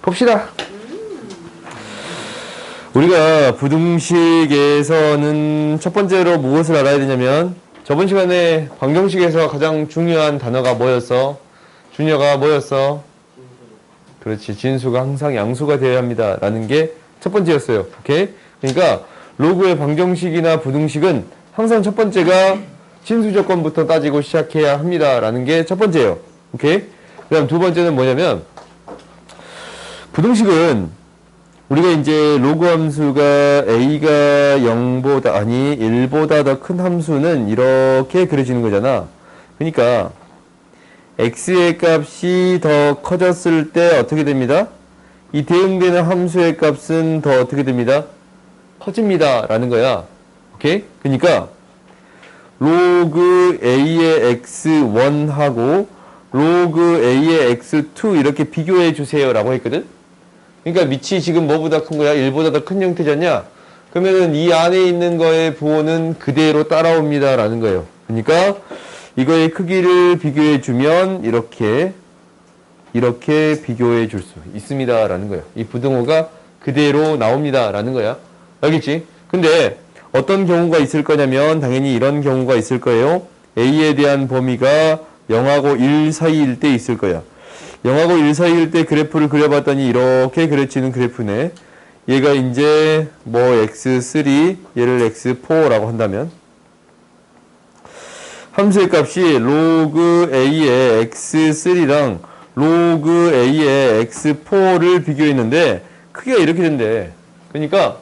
봅시다. 우리가 부등식에서는 첫 번째로 무엇을 알아야 되냐면 저번 시간에 방정식에서 가장 중요한 단어가 뭐였어? 중요가 뭐였어? 그렇지. 진수가 항상 양수가 되어야 합니다. 라는 게 첫 번째였어요. 오케이? 그러니까 로그의 방정식이나 부등식은 항상 첫 번째가 진수 조건부터 따지고 시작해야 합니다. 라는 게 첫 번째예요. 오케이? 그 다음 두 번째는 뭐냐면 부등식은 우리가 이제 로그 함수가 a가 0보다 아니 1보다 더 큰 함수는 이렇게 그려지는 거잖아. 그러니까 x의 값이 더 커졌을 때 어떻게 됩니다? 이 대응되는 함수의 값은 더 어떻게 됩니다? 커집니다. 라는 거야. 오케이? 그러니까 로그 a의 x1하고 로그 a의 x2 이렇게 비교해 주세요. 라고 했거든? 그러니까 밑이 지금 뭐보다 큰 거야? 1보다 더 큰 형태잖냐? 그러면은 이 안에 있는 거의 부호는 그대로 따라옵니다. 라는 거예요. 그러니까 이거의 크기를 비교해 주면 이렇게 비교해 줄 수 있습니다. 라는 거예요. 이 부등호가 그대로 나옵니다. 라는 거야. 알겠지? 근데 어떤 경우가 있을 거냐면 당연히 이런 경우가 있을 거예요. a에 대한 범위가 0하고 1 사이일 때 있을 거야. 0하고 1 사이일 때 그래프를 그려봤더니 이렇게 그려지는 그래프네. 얘가 이제 뭐 x3, 얘를 x4라고 한다면 함수의 값이 로그 a의 x3랑 로그 a의 x4를 비교했는데 크기가 이렇게 된대. 그러니까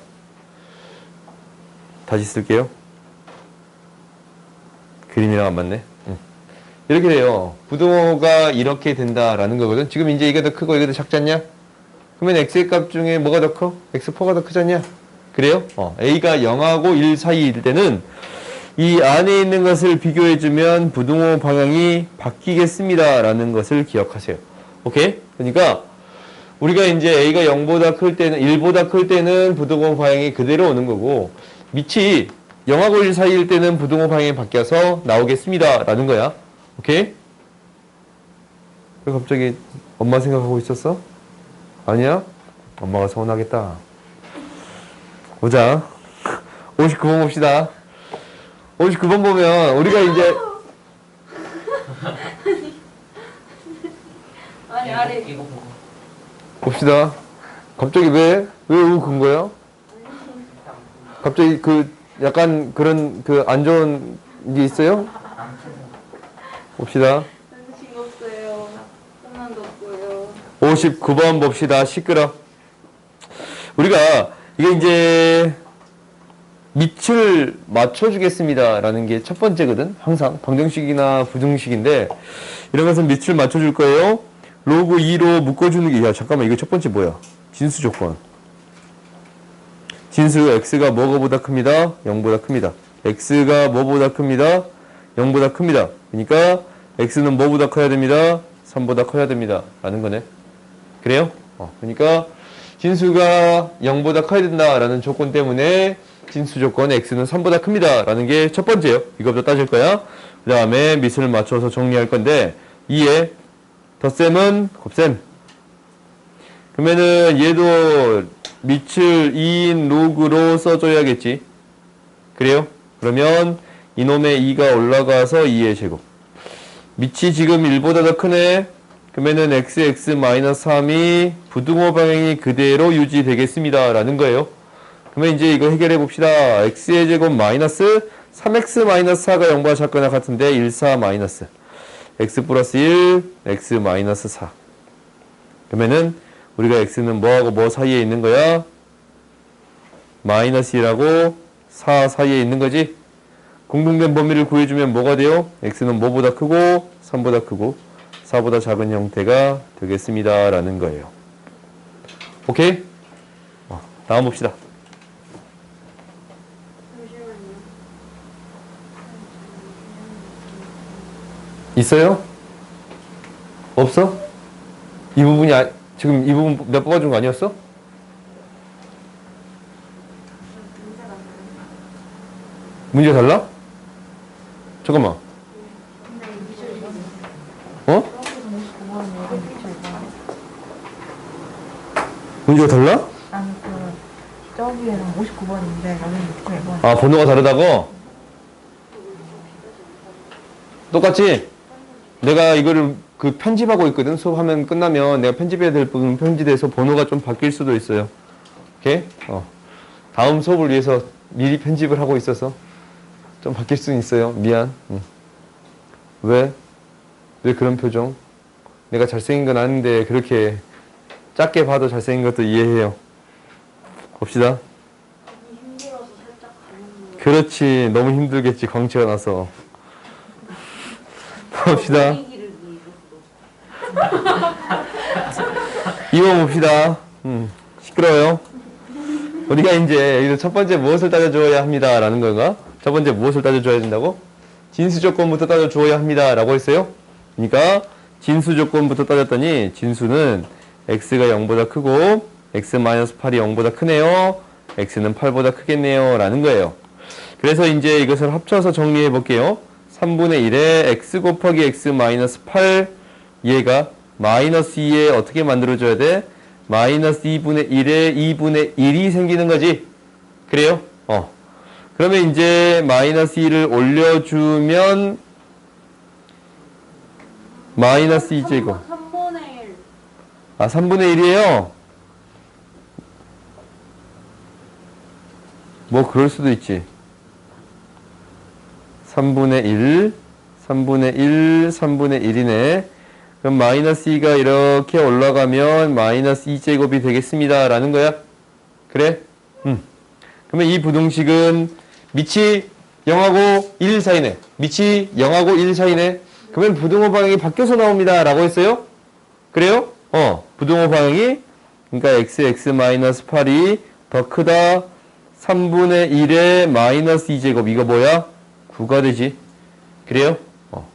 다시 쓸게요. 그림이랑 안 맞네. 이렇게 돼요. 부등호가 이렇게 된다라는 거거든. 지금 이제 이게 더 크고 이게 더 작지 않냐? 그러면 x의 값 중에 뭐가 더 커? x4가 더 크지 않냐? 그래요? a가 0하고 1 사이일 때는 이 안에 있는 것을 비교해주면 부등호 방향이 바뀌겠습니다. 라는 것을 기억하세요. 오케이? 그러니까 우리가 이제 a가 0보다 클 때는 1보다 클 때는 부등호 방향이 그대로 오는 거고 밑이 0하고 1 사이일 때는 부등호 방향이 바뀌어서 나오겠습니다. 라는 거야. 오케이? 왜 갑자기 엄마 생각하고 있었어? 아니야? 엄마가 서운하겠다. 보자. 59번 봅시다. 59번 보면 우리가 이제 아니 아래 봅시다. 갑자기 왜 욱은 거야? 갑자기 그 약간 그런 그 안 좋은 게 있어요? 봅시다. 관심 없어요. 하나도 없고요. 59번 봅시다. 시끄러. 우리가 이게 이제 밑을 맞춰주겠습니다. 라는 게 첫 번째거든. 항상 방정식이나 부등식인데 이런 것은 밑을 맞춰줄 거예요. 로그 2로 묶어주는 게 야 잠깐만 이거 첫 번째 뭐야? 진수 조건. 진수 x가 뭐보다 큽니다. 0보다 큽니다. x가 뭐보다 큽니다. 0보다 큽니다. 그러니까 x는 뭐보다 커야 됩니다. 3보다 커야 됩니다. 라는 거네. 그래요? 그러니까 진수가 0보다 커야 된다라는 조건 때문에 진수 조건 x는 3보다 큽니다. 라는 게 첫 번째예요. 이거부터 따질 거야. 그 다음에 밑을 맞춰서 정리할 건데 2에 덧셈은 곱셈. 그러면은 얘도 밑을 2인 로그로 써줘야겠지. 그래요? 그러면 이놈의 2가 올라가서 2의 제곱. 밑이 지금 1보다 더 크네. 그러면은 x-3이 부등호 방향이 그대로 유지되겠습니다. 라는 거예요. 그러면 이제 이거 해결해 봅시다. x의 제곱 마이너스 3x-4가 0보다 작거나 같은데 1, 4 마이너스 x 플러스 1, x 마이너스 4. 그러면은 우리가 x는 뭐하고 뭐 사이에 있는 거야? 마이너스 1하고 4 사이에 있는 거지? 공통된 범위를 구해주면 뭐가 돼요? x는 뭐보다 크고 3보다 크고 4보다 작은 형태가 되겠습니다. 라는 거예요. 오케이? 다음 봅시다. 있어요? 없어? 이 부분이 지금 이 부분 내가 뽑아준 거 아니었어? 문제가 달라? 잠깐만. 어? 문제가 달라? 아니 저기에는 59번인데 여기는 61번. 아, 번호가 다르다고? 똑같지? 내가 이거를 그 편집하고 있거든. 수업하면 끝나면 내가 편집해야 될 부분 편집돼서 번호가 좀 바뀔 수도 있어요. 오케이? 다음 수업을 위해서 미리 편집을 하고 있어서 좀 바뀔 수는 있어요. 미안. 왜? 왜 그런 표정? 내가 잘생긴 건 아닌데 그렇게 작게 봐도 잘생긴 것도 이해해요. 봅시다. 힘들어서 살짝 가는 거. 그렇지. 너무 힘들겠지. 광채가 나서. 봅시다. 분위기를 위해서. 이거 봅시다. 시끄러워요. 우리가 이제 여기서 첫 번째 무엇을 따져줘야 합니다. 라는 건가? 첫 번째 무엇을 따져줘야 된다고? 진수 조건부터 따져줘야 합니다. 라고 했어요. 그러니까 진수 조건부터 따졌더니 진수는 x가 0보다 크고 x-8이 0보다 크네요. x는 8보다 크겠네요. 라는 거예요. 그래서 이제 이것을 합쳐서 정리해 볼게요. 3분의 1에 x 곱하기 x-8 얘가 마이너스 2에 어떻게 만들어줘야 돼? 마이너스 2분의 1에 2분의 1이 생기는 거지. 그래요? 그러면 이제 마이너스 2를 올려주면 마이너스 2제곱. 3분의 1. 아, 3분의 1이에요? 뭐 그럴 수도 있지. 3분의 1, 3분의 1, 3분의 1이네. 그럼 마이너스 2가 이렇게 올라가면 마이너스 2제곱이 되겠습니다. 라는 거야. 그래? 그러면 이 부등식은 밑이 0하고 1 사이네. 밑이 0하고 1 사이네. 그러면 부등호 방향이 바뀌어서 나옵니다. 라고 했어요? 그래요? 부등호 방향이 그러니까 x-8이 더 크다. 3분의 1에 마이너스 2제곱. 이거 뭐야? 9가 되지. 그래요?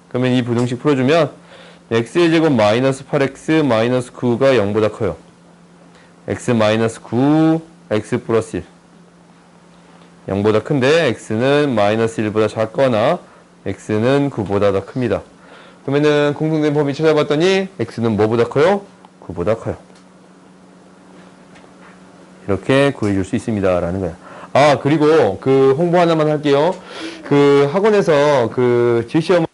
그러면 이 부등식 풀어주면 x의 제곱 마이너스 8x 마이너스 9가 0보다 커요. x 마이너스 9, x 플러스 1. 0보다 큰데 x는 마이너스 1보다 작거나 x는 9보다 더 큽니다. 그러면은 공통된 범위 찾아봤더니 x는 뭐보다 커요? 9보다 커요. 이렇게 구해줄 수 있습니다. 라는 거야. 아, 그리고 그 홍보 하나만 할게요. 그 학원에서 그 지시험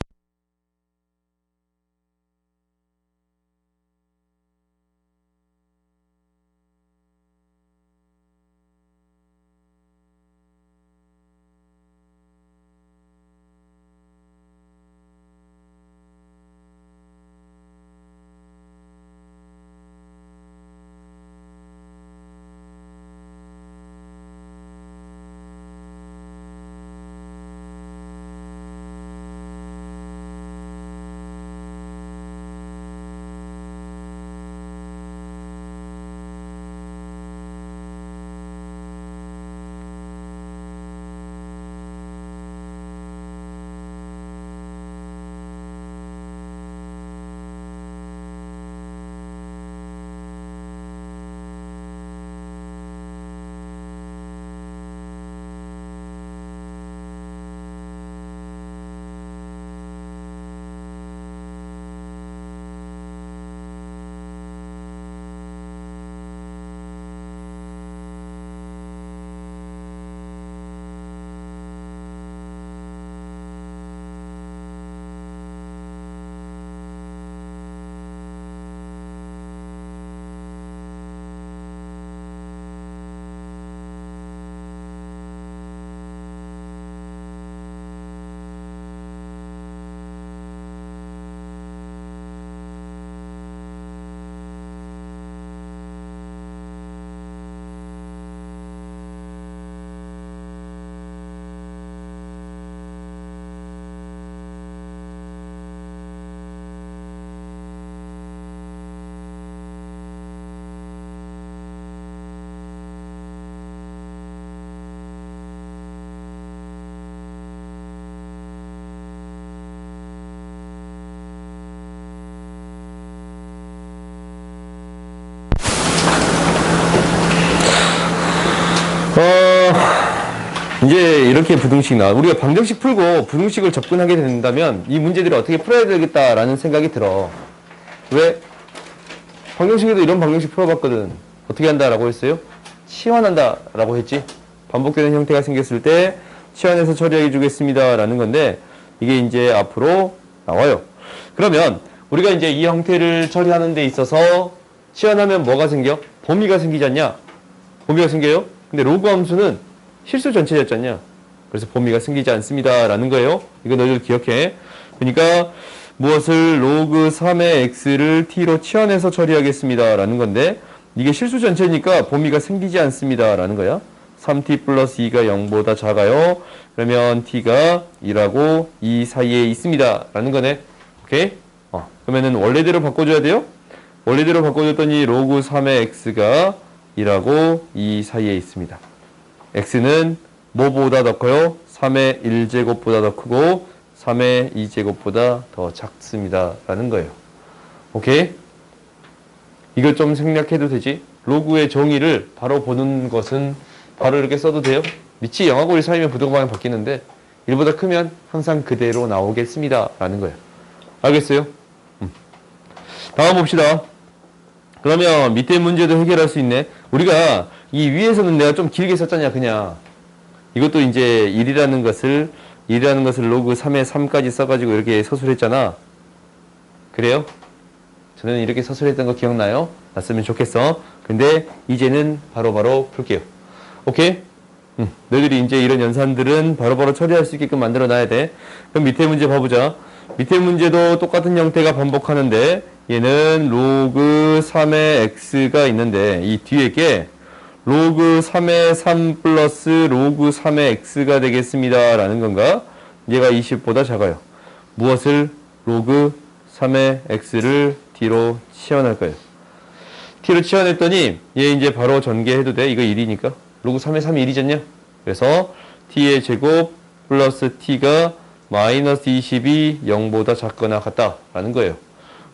이제 이렇게 부등식 나와. 우리가 방정식 풀고 부등식을 접근하게 된다면 이 문제들을 어떻게 풀어야 되겠다라는 생각이 들어. 왜? 방정식에도 이런 방정식 풀어봤거든. 어떻게 한다라고 했어요? 치환한다라고 했지. 반복되는 형태가 생겼을 때 치환해서 처리해 주겠습니다라는 건데 이게 이제 앞으로 나와요. 그러면 우리가 이제 이 형태를 처리하는 데 있어서 치환하면 뭐가 생겨? 범위가 생기지 않냐? 범위가 생겨요? 근데 로그 함수는 실수 전체였지 않냐? 그래서 범위가 생기지 않습니다라는 거예요. 이거 너희들 기억해. 그러니까 무엇을 로그 3의 x를 t로 치환해서 처리하겠습니다라는 건데 이게 실수 전체니까 범위가 생기지 않습니다라는 거야. 3t 플러스 2가 0보다 작아요. 그러면 t가 2라고 2 사이에 있습니다. 라는 거네. 오케이? 그러면은 원래대로 바꿔줘야 돼요. 원래대로 바꿔줬더니 로그 3의 x가 2라고 2 사이에 있습니다. x는 뭐보다 더 커요? 3의 1제곱보다 더 크고 3의 2제곱보다 더 작습니다. 라는 거예요. 오케이? 이걸 좀 생략해도 되지? 로그의 정의를 바로 보는 것은 바로 이렇게 써도 돼요? 밑이 0하고 1 사이면 부등호 방향 바뀌는데 1보다 크면 항상 그대로 나오겠습니다. 라는 거예요. 알겠어요? 다음 봅시다. 그러면 밑에 문제도 해결할 수 있네. 우리가 이 위에서는 내가 좀 길게 썼잖냐 그냥. 이것도 이제 1이라는 것을 로그 3의 3까지 써가지고 이렇게 서술했잖아. 그래요? 저는 이렇게 서술했던 거 기억나요? 났으면 좋겠어. 근데 이제는 바로바로 풀게요. 오케이? 너희들이 이제 이런 연산들은 바로바로 처리할 수 있게끔 만들어 놔야 돼. 그럼 밑에 문제 봐보자. 밑에 문제도 똑같은 형태가 반복하는데 얘는 로그 3의 x가 있는데 이 뒤에 게 로그 3의 3 플러스 로그 3의 x가 되겠습니다. 라는 건가? 얘가 20보다 작아요. 무엇을 로그 3의 x를 t로 치환할 거예요. t로 치환했더니 얘 이제 바로 전개해도 돼. 이거 1이니까. 로그 3의 3이 1이잖냐? 그래서 t의 제곱 플러스 t가 마이너스 20이 0보다 작거나 같다라는 거예요.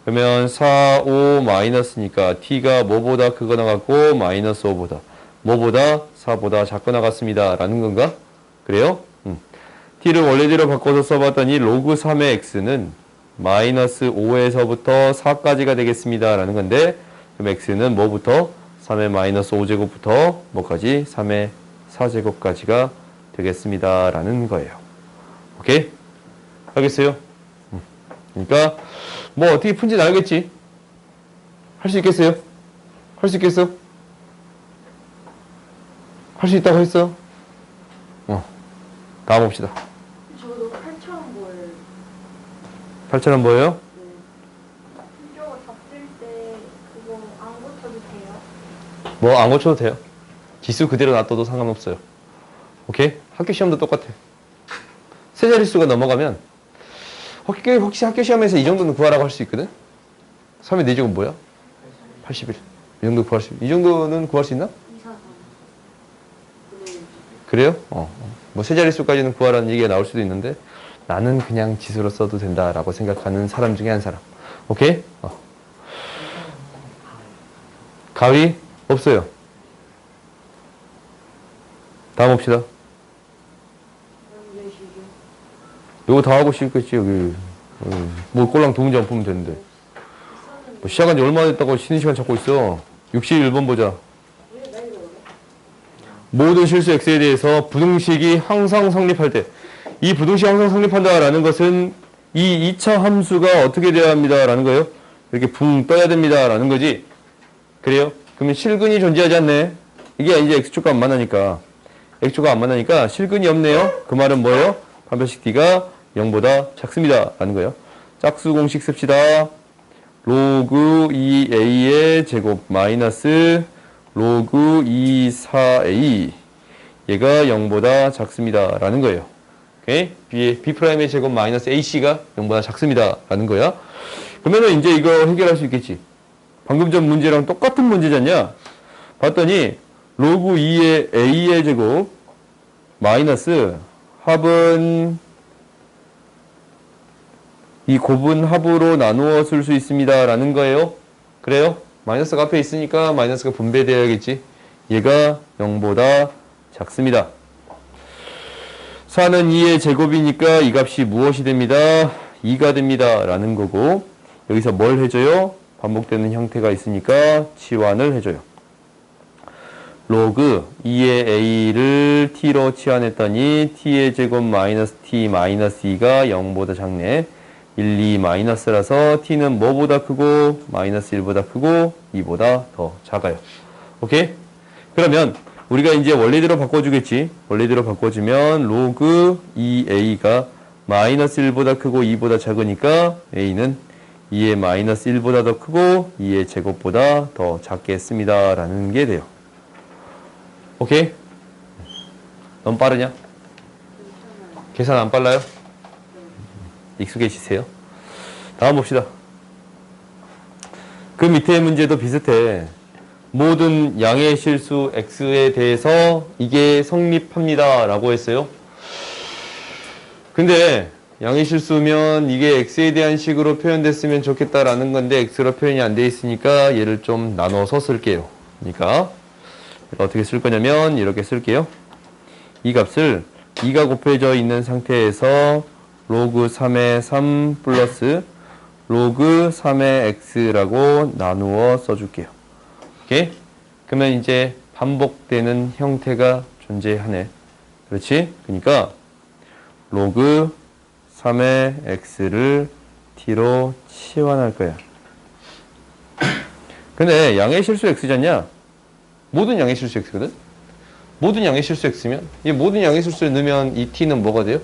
그러면 4, 5 마이너스니까 t가 뭐보다 크거나 같고 마이너스 5보다 뭐보다 4보다 작거나 같습니다. 라는 건가? 그래요? t를 원래대로 바꿔서 써봤더니 로그 3의 x는 마이너스 5에서부터 4까지가 되겠습니다. 라는 건데 그럼 x는 뭐부터? 3의 마이너스 5제곱부터 뭐까지? 3의 4제곱까지가 되겠습니다. 라는 거예요. 오케이? 알겠어요? 그러니까 뭐 어떻게 푼지는 알겠지? 할 수 있겠어요? 할 수 있겠어? 할 수 있다고 했어? 다음 봅시다. 저도 8,000원 뭐예요? 8,000원 뭐예요? 네. 이거 잡을 때 그거 안 고쳐도 돼요? 뭐 안 고쳐도 돼요. 지수 그대로 놔둬도 상관없어요. 오케이? 학교 시험도 똑같아. 세 자릿수가 넘어가면 혹시 학교 시험에서 이 정도는 구하라고 할 수 있거든? 3의 4제곱 뭐야? 81. 이 정도 구할 수, 이 정도는 구할 수 있나? 2, 4, 3. 그래요? 뭐 세 자릿수까지는 구하라는 얘기가 나올 수도 있는데 나는 그냥 지수로 써도 된다라고 생각하는 사람 중에 한 사람. 오케이? 가위? 없어요. 다음 봅시다. 이거 다 하고 싶겠지 여기. 뭐 꼴랑 두 문제만 풀면 되는데. 뭐 시작한 지 얼마나 됐다고 쉬는 시간 찾고 있어. 61번 보자. 모든 실수 x에 대해서 부등식이 항상 성립할 때 이 부등식이 항상 성립한다라는 것은 이 2차 함수가 어떻게 되어야 합니다라는 거예요. 이렇게 붕 떠야 됩니다라는 거지. 그래요? 그러면 실근이 존재하지 않네. 이게 이제 x축과 안 만나니까. x축과 안 만나니까 실근이 없네요. 그 말은 뭐예요? 판별식 d가 0보다 작습니다. 라는 거예요. 짝수 공식 씁시다. 로그 2a의 제곱 마이너스 로그 2, 4a 얘가 0보다 작습니다. 라는 거예요. 오케이? b'의 제곱 마이너스 ac가 0보다 작습니다. 라는 거야. 그러면은 이제 이거 해결할 수 있겠지. 방금 전 문제랑 똑같은 문제잖냐? 봤더니 로그 2의 a의 제곱 마이너스 합은 이 곱은 합으로 나누어 쓸 수 있습니다. 라는 거예요. 그래요? 마이너스가 앞에 있으니까 마이너스가 분배되어야겠지. 얘가 0보다 작습니다. 4는 2의 제곱이니까 이 값이 무엇이 됩니다? 2가 됩니다. 라는 거고 여기서 뭘 해줘요? 반복되는 형태가 있으니까 치환을 해줘요. 로그 2의 a를 t로 치환했더니 t의 제곱 마이너스 t 마이너스 2가 0보다 작네. 1, 2 마이너스라서 t는 뭐보다 크고 마이너스 1보다 크고 2보다 더 작아요. 오케이? 그러면 우리가 이제 원리대로 바꿔주겠지. 원리대로 바꿔주면 로그 2a가 마이너스 1보다 크고 2보다 작으니까 a는 2의 마이너스 1보다 더 크고 2의 제곱보다 더 작겠습니다. 라는 게 돼요. 오케이? 너무 빠르냐? 계산 안 빨라요? 익숙해지세요. 다음 봅시다. 그 밑에 문제도 비슷해. 모든 양의 실수 x에 대해서 이게 성립합니다. 라고 했어요. 근데 양의 실수면 이게 x에 대한 식으로 표현됐으면 좋겠다라는 건데 x로 표현이 안 돼 있으니까 얘를 좀 나눠서 쓸게요. 그러니까 어떻게 쓸 거냐면 이렇게 쓸게요. 이 값을 2가 곱해져 있는 상태에서 로그 3의 3 플러스 로그 3의 x라고 나누어 써줄게요. 오케이? 그러면 이제 반복되는 형태가 존재하네. 그렇지? 그러니까 로그 3의 x를 t로 치환할 거야. 근데 양의 실수 x잖냐? 모든 양의 실수 x거든? 모든 양의 실수 x면 이 모든 양의 실수를 넣으면 이 t는 뭐가 돼요?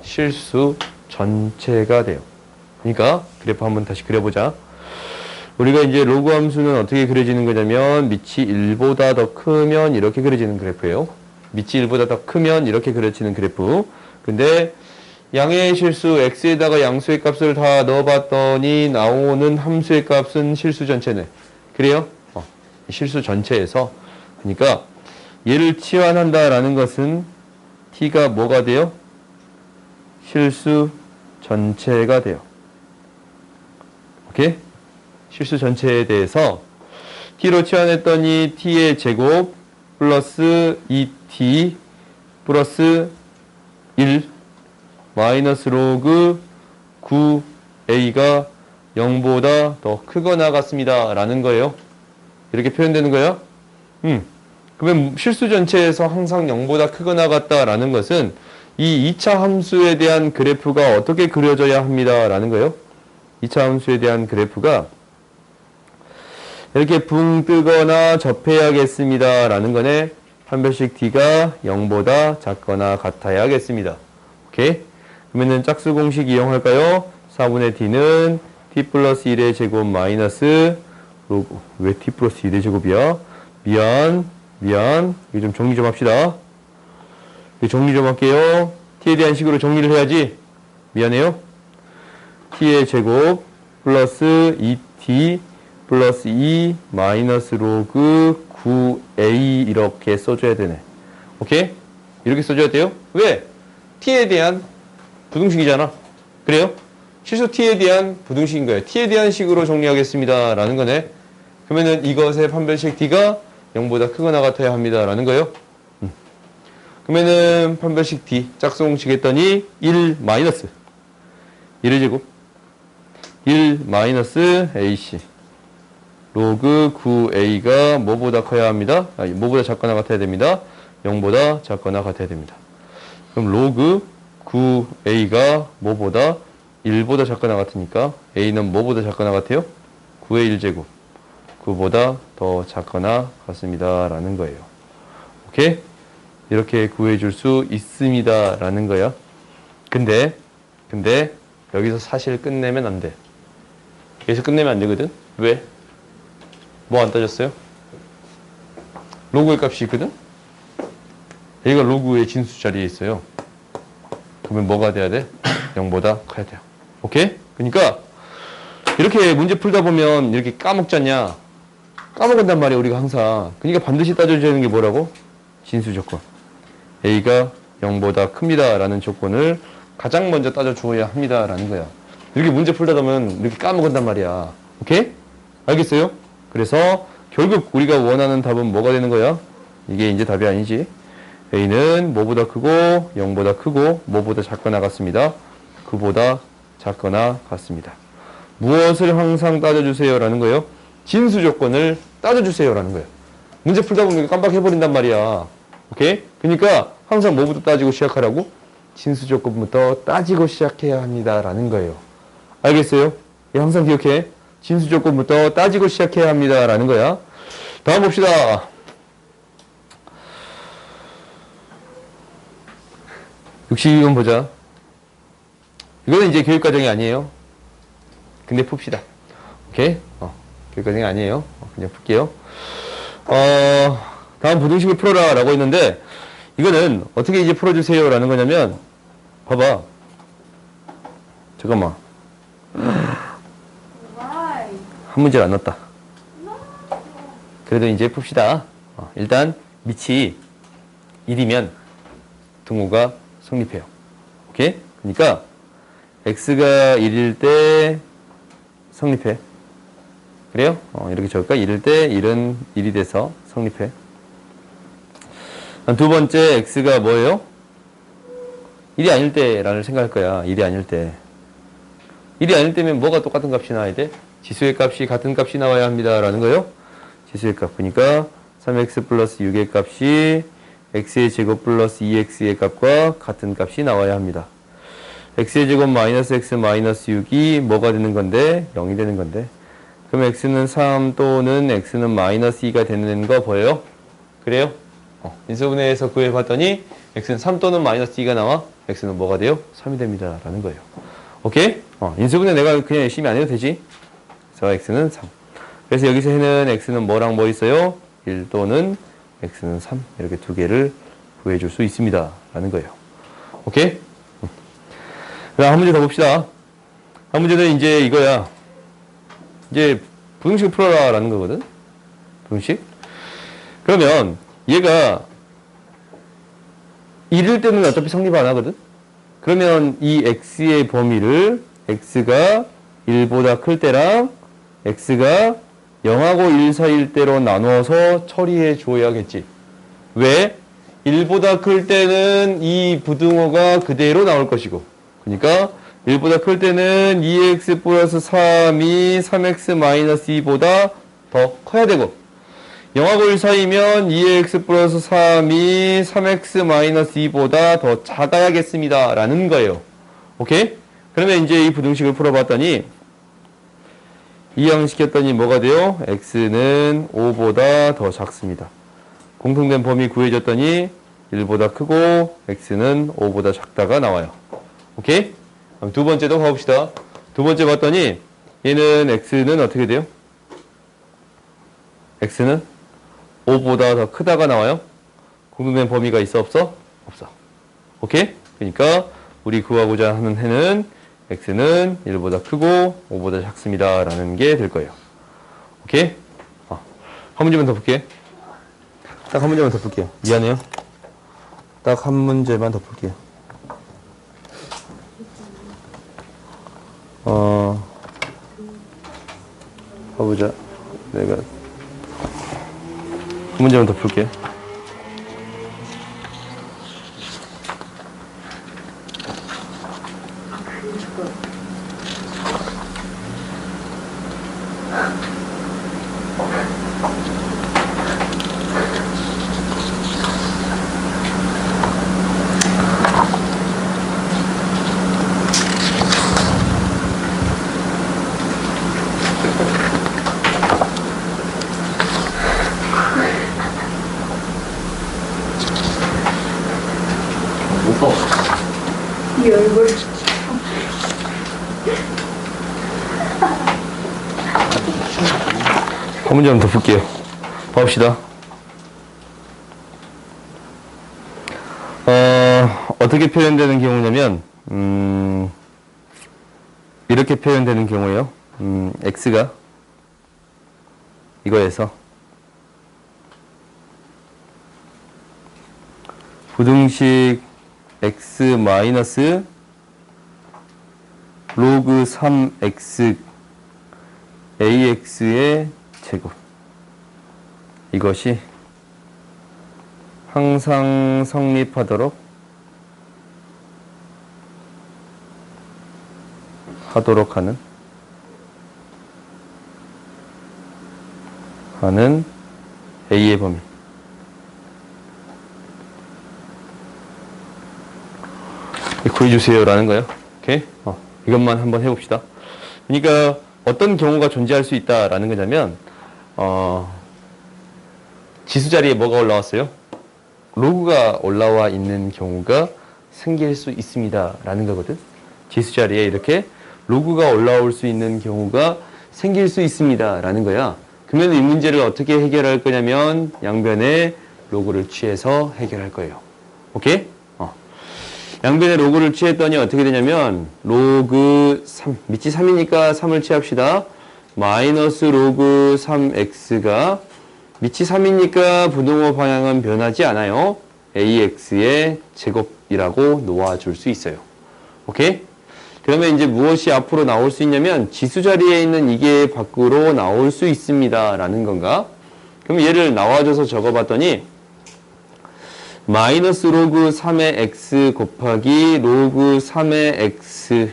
실수 전체가 돼요. 그러니까 그래프 한번 다시 그려보자. 우리가 이제 로그 함수는 어떻게 그려지는 거냐면 밑이 1보다 더 크면 이렇게 그려지는 그래프예요. 밑이 1보다 더 크면 이렇게 그려지는 그래프. 근데 양의 실수 x에다가 양수의 값을 다 넣어봤더니 나오는 함수의 값은 실수 전체네. 그래요? 실수 전체에서. 그러니까 얘를 치환한다라는 것은 t가 뭐가 돼요? 실수 전체가 돼요. 오케이? 실수 전체에 대해서 t로 치환했더니 t의 제곱 플러스 2t 플러스 1 마이너스 로그 9a가 0보다 더 크거나 같습니다. 라는 거예요. 이렇게 표현되는 거예요. 그러면 실수 전체에서 항상 0보다 크거나 같다라는 것은 이 2차 함수에 대한 그래프가 어떻게 그려져야 합니다. 라는 거예요. 2차 함수에 대한 그래프가 이렇게 붕 뜨거나 접해야겠습니다. 라는 거네. 판별식 t가 0보다 작거나 같아야겠습니다. 오케이? 그러면은 짝수 공식 이용할까요? 4분의 t는 t 플러스 1의 제곱 마이너스 로그, 왜 t 플러스 1의 제곱이야? 미안. 이거 좀 정리 좀 합시다. 정리 좀 할게요. t에 대한 식으로 정리를 해야지. 미안해요. t의 제곱 플러스 2t 플러스 2 마이너스 로그 9a 이렇게 써줘야 되네. 오케이? 이렇게 써줘야 돼요. 왜? t에 대한 부등식이잖아. 그래요? 실수 t에 대한 부등식인 거예요. t에 대한 식으로 정리하겠습니다. 라는 거네. 그러면은 이것의 판별식 t가 0보다 크거나 같아야 합니다. 라는 거예요. 그러면은 판별식 t 짝수 공식 했더니 1 마이너스 1의 제곱 1 마이너스 ac 로그 9a가 뭐보다 커야 합니다. 뭐보다 작거나 같아야 됩니다. 0보다 작거나 같아야 됩니다. 그럼 로그 9a가 뭐보다 1보다 작거나 같으니까 a는 뭐보다 작거나 같아요? 9의 1제곱 9보다 더 작거나 같습니다. 라는 거예요. 오케이? 이렇게 구해줄 수 있습니다. 라는 거야. 근데 여기서 사실 끝내면 안 돼. 여기서 끝내면 안 되거든? 왜? 뭐 안 따졌어요? 로그의 값이 있거든? 얘가 로그의 진수 자리에 있어요. 그러면 뭐가 돼야 돼? 0보다 커야 돼요. 오케이? 그러니까 이렇게 문제 풀다 보면 이렇게 까먹잖냐? 까먹은단 말이야, 우리가 항상. 그러니까 반드시 따져줘야 되는 게 뭐라고? 진수 조건. a가 0보다 큽니다. 라는 조건을 가장 먼저 따져주어야 합니다. 라는 거야. 이렇게 문제 풀다 보면 이렇게 까먹은단 말이야. 오케이? 알겠어요? 그래서 결국 우리가 원하는 답은 뭐가 되는 거야? 이게 이제 답이 아니지. a는 뭐보다 크고 0보다 크고 뭐보다 작거나 같습니다. 그보다 작거나 같습니다. 무엇을 항상 따져주세요 라는 거예요? 진수 조건을 따져주세요 라는 거예요. 문제 풀다 보면 깜빡해버린단 말이야. 오케이? 그러니까 항상 뭐부터 따지고 시작하라고? 진수 조건부터 따지고 시작해야 합니다라는 거예요. 알겠어요? 예, 항상 기억해. 진수 조건부터 따지고 시작해야 합니다라는 거야. 다음 봅시다. 62번 보자. 이거는 이제 교육과정이 아니에요. 근데 풉시다. 오케이? 교육과정이 아니에요. 그냥 풀게요. 다음 부등식을 풀어라 라고 했는데, 이거는 어떻게 이제 풀어주세요 라는 거냐면, 봐봐. 잠깐만. Why? 한 문제를 안 넣었다. 그래도 이제 풉시다. 일단 밑이 1이면 등호가 성립해요. 오케이? 그러니까 x가 1일 때 성립해. 그래요? 이렇게 적을까? 1일 때 1은 1이 돼서 성립해. 두 번째 x가 뭐예요? 1이 아닐 때라는 생각할 거야. 1이 아닐 때. 1이 아닐 때면 뭐가 똑같은 값이 나와야 돼? 지수의 값이 같은 값이 나와야 합니다. 라는 거예요. 지수의 값. 그러니까 3x 플러스 6의 값이 x의 제곱 플러스 2x의 값과 같은 값이 나와야 합니다. x의 제곱 마이너스 x 마이너스 6이 뭐가 되는 건데? 0이 되는 건데. 그럼 x는 3 또는 x는 마이너스 2가 되는 거 보여요? 그래요? 인수분해에서 구해봤더니 x는 3 또는 마이너스 2가 나와. x는 뭐가 돼요? 3이 됩니다. 라는 거예요. 오케이? 인수분해 내가 그냥 열심히 안 해도 되지? 그래서 x는 3. 그래서 여기서 해는 x는 뭐랑 뭐 있어요? 1 또는 x는 3. 이렇게 두 개를 구해줄 수 있습니다. 라는 거예요. 오케이? 한 문제 더 봅시다. 한 문제는 이제 이거야. 이제 부등식을 풀어라 라는 거거든. 부등식. 그러면 얘가 1일 때는 어차피 성립 안 하거든. 그러면 이 x의 범위를 x가 1보다 클 때랑 x가 0하고 1 사이일 때로 나누어서 처리해 줘야겠지. 왜? 1보다 클 때는 이 부등호가 그대로 나올 것이고, 그러니까 1보다 클 때는 2x 플러스 3이 3x 마이너스 2보다 더 커야 되고, 0하고 1 사이면 2x 플러스 3이 3x 마이너스 2보다 더 작아야겠습니다. 라는 거예요. 오케이? 그러면 이제 이 부등식을 풀어봤더니, 이항시켰더니 뭐가 돼요? x는 5보다 더 작습니다. 공통된 범위 구해줬더니 1보다 크고 x는 5보다 작다가 나와요. 오케이? 그럼 두 번째도 가봅시다. 두 번째 봤더니 얘는 x는 어떻게 돼요? x는 5보다 더 크다가 나와요. 공통된 범위가 있어 없어? 없어. 오케이? 그러니까 우리 구하고자 하는 해는 x는 1보다 크고 5보다 작습니다. 라는 게 될 거예요. 오케이? 한 문제만 더 볼게. 딱 한 문제만 더 볼게요. 미안해요. 딱 한 문제만 더 볼게요. 봐보자. 내가 한 문제만 더 볼게. 이 얼굴. 한 문제만 더 볼게요. 봅시다. 어떻게 표현되는 경우냐면, 이렇게 표현되는 경우에요. x가 이거에서 부등식 x 마이너스 로그 3x ax의 제곱, 이것이 항상 성립하도록 하는 A의 범위. 구해주세요라는 거예요. 오케이? 이것만 한번 해봅시다. 그러니까 어떤 경우가 존재할 수 있다라는 거냐면, 지수 자리에 뭐가 올라왔어요? 로그가 올라와 있는 경우가 생길 수 있습니다라는 거거든. 지수 자리에 이렇게 로그가 올라올 수 있는 경우가 생길 수 있습니다라는 거야. 그러면 이 문제를 어떻게 해결할 거냐면 양변에 로그를 취해서 해결할 거예요. 오케이? 양변에 로그를 취했더니 어떻게 되냐면 로그 3, 밑이 3이니까 3을 취합시다. 마이너스 로그 3x가 밑이 3이니까 부동호 방향은 변하지 않아요. ax의 제곱이라고 놓아줄 수 있어요. 오케이? 그러면 이제 무엇이 앞으로 나올 수 있냐면 지수 자리에 있는 이게 밖으로 나올 수 있습니다. 라는 건가? 그럼 얘를 나와줘서 적어봤더니 마이너스 로그 3의 x 곱하기 로그 3의 x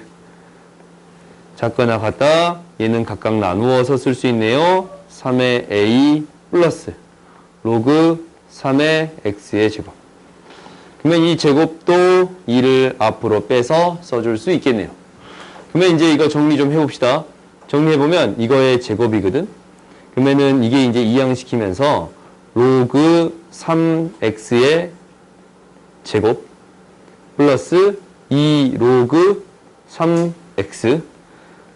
작거나 같다. 얘는 각각 나누어서 쓸 수 있네요. 3의 a 플러스 로그 3의 x의 제곱. 그러면 이 제곱도 2를 앞으로 빼서 써줄 수 있겠네요. 그러면 이제 이거 정리 좀 해봅시다. 정리해보면 이거의 제곱이거든. 그러면은 이게 이제 이항시키면서 로그 3x의 제곱 플러스 2 로그 3x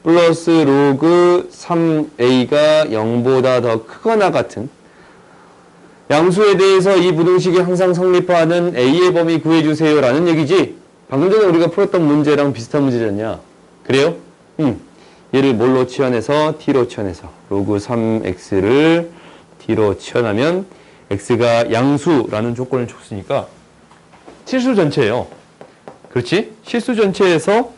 플러스 로그 3a가 0보다 더 크거나 같은 양수에 대해서 이 부등식이 항상 성립하는 a의 범위 구해주세요 라는 얘기지. 방금 전에 우리가 풀었던 문제랑 비슷한 문제잖냐. 그래요? 얘를 뭘로 치환해서 t로 치환해서 로그 3x를 t로 치환하면 x가 양수라는 조건을 줬으니까 실수 전체예요. 그렇지? 실수 전체에서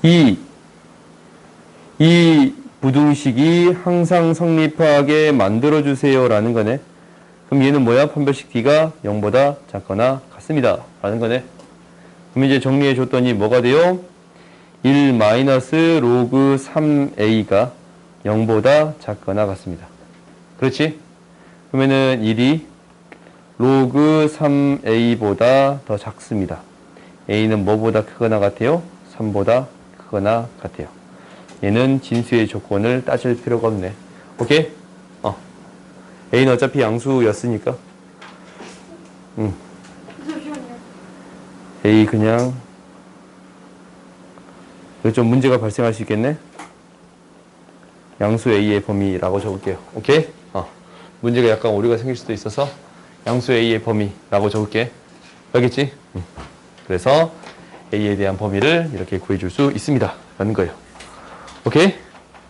이 부등식이 항상 성립하게 만들어주세요 라는 거네. 그럼 얘는 뭐야? 판별식 D가 0보다 작거나 같습니다 라는 거네. 그럼 이제 정리해 줬더니 뭐가 돼요? 1 마이너스 로그 3a가 0보다 작거나 같습니다. 그렇지? 그러면은 1이 로그 3a보다 더 작습니다. a는 뭐보다 크거나 같아요? 3보다 크거나 같아요. 얘는 진수의 조건을 따질 필요가 없네. 오케이? a는 어차피 양수였으니까. 잠시만요. a 그냥 이거 좀 문제가 발생할 수 있겠네. 양수 a의 범위라고 적을게요. 오케이? 문제가 약간 오류가 생길 수도 있어서 양수 a의 범위라고 적을게. 알겠지? 그래서 a에 대한 범위를 이렇게 구해줄 수 있습니다 라는 거예요. 오케이?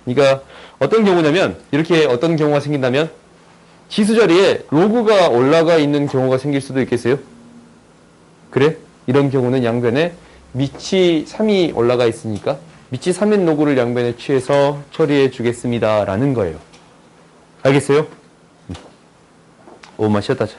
그러니까 어떤 경우냐면 이렇게 어떤 경우가 생긴다면 지수 자리에 로그가 올라가 있는 경우가 생길 수도 있겠어요? 그래? 이런 경우는 양변에 밑이 3이 올라가 있으니까 밑이 3인 로그를 양변에 취해서 처리해 주겠습니다 라는 거예요. 알겠어요? 5분만 쉬었다 자.